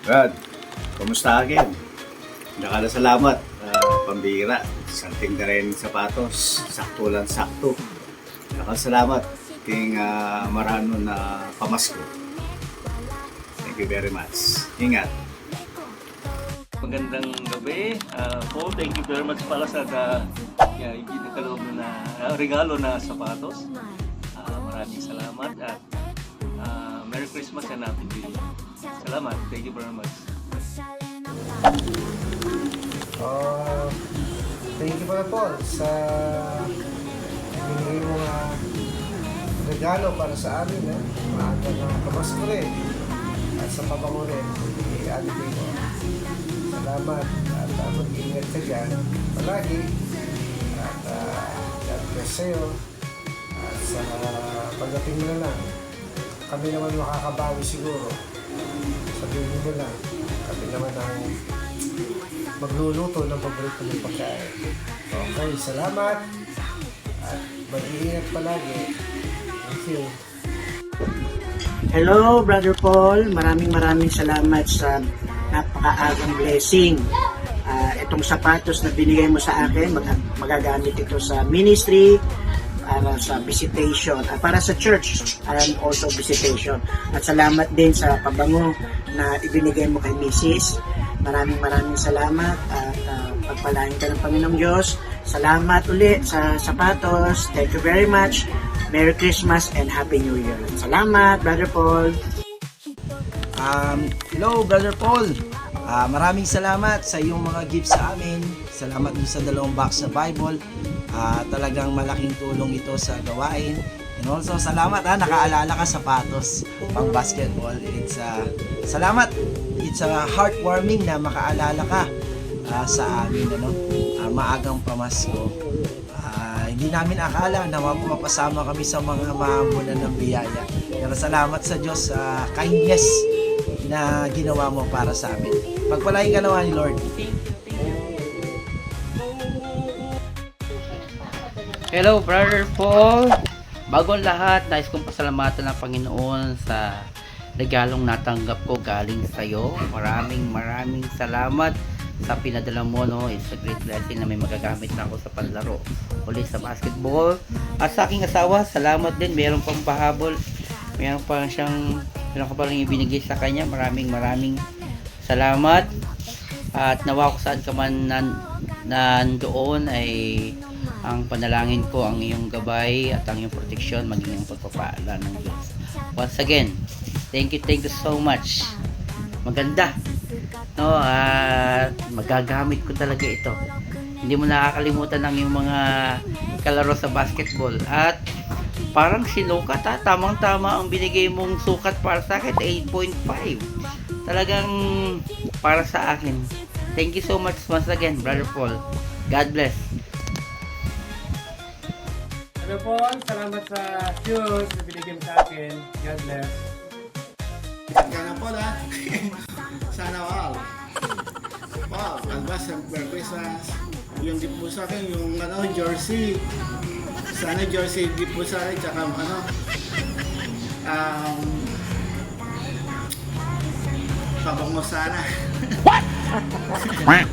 Brad, kumusta again? Salamat. Pambira. Santing na rin sapatos. Sakto lang sakto. Salamat. Ting marano na pamasko. Thank you very much. Ingat. Magandang gabi. Paul, thank you very much pala sa ikinagkaloob na regalo na sapatos. Maraming salamat at Merry Christmas and Happy New Year. Salamat. Thank you very much. Thank you Brother Paul sa binigay mo regalo para sa amin. Maaga ng Pamasko rin at sa pabango rin ni Ate Pino. Salamat at mag-ingat ka dyan palagi at God bless sa'yo at sa pagdating mo na lang kami naman makakabawi siguro. Sabihin mo lang kami naman ang magluluto ng paborito ng pagkain. Okay, salamat at mag-iingat palagi. Thank you. Hello, Brother Paul. Maraming salamat sa napakaagang blessing. Itong sapatos na binigay mo sa akin, magagamit ito sa ministry, para sa visitation, para sa church and also visitation. At salamat din sa pabango na ibinigay mo kay Mrs. Maraming salamat at pagpalain ka ng Panginoong Diyos. Salamat ulit sa sapatos. Thank you very much. Merry Christmas and Happy New Year. Salamat, Brother Paul. Hello, Brother Paul. Maraming salamat sa iyong mga gifts sa amin. Salamat din sa 2 box na Bible. Talagang malaking tulong ito sa gawain. And also, salamat nakaalala ka sapatos pang basketball. Salamat. It's heartwarming na makaalala ka sa amin. Maagang Pamasko. Hindi namin akala na mapapasama kami sa mga mahamunan ng biyaya. Pero salamat sa Diyos sa kindness na ginawa mo para sa amin. Pagpalain ka naman ni Lord. Hello, Brother Paul. Bago ang lahat, nais kong pasalamatan ng Panginoon sa regalong natanggap ko galing sa iyo. Maraming salamat sa pinadala mo. It's a great blessing na may magagamit na ako sa panlaro ulit sa basketball. At sa aking asawa, salamat din. Meron pang pahabol. Meron pa palang ibinigay sa kanya. Maraming salamat. At nawa ko saan ka man nandoon ay ang panalangin ko ang iyong gabay at ang iyong proteksyon maging ang pagpapala ng Diyos. Once again, thank you so much. Maganda. At magagamit ko talaga ito. Hindi mo nakakalimutan ang iyong mga kalaro sa basketball. At parang sinukat tamang-tama ang binigay mong sukat para sa akin, 8.5. Talagang para sa akin. Thank you so much once again, Brother Paul. God bless. Brother Paul, salamat sa shoes na binigay mo sa akin. God bless. Sana po sana all. Wow, advance Merry Christmas. Yung gift po sa akin, yung jersey. Sana jersey gift po sa akin, tsaka pabango sana. What?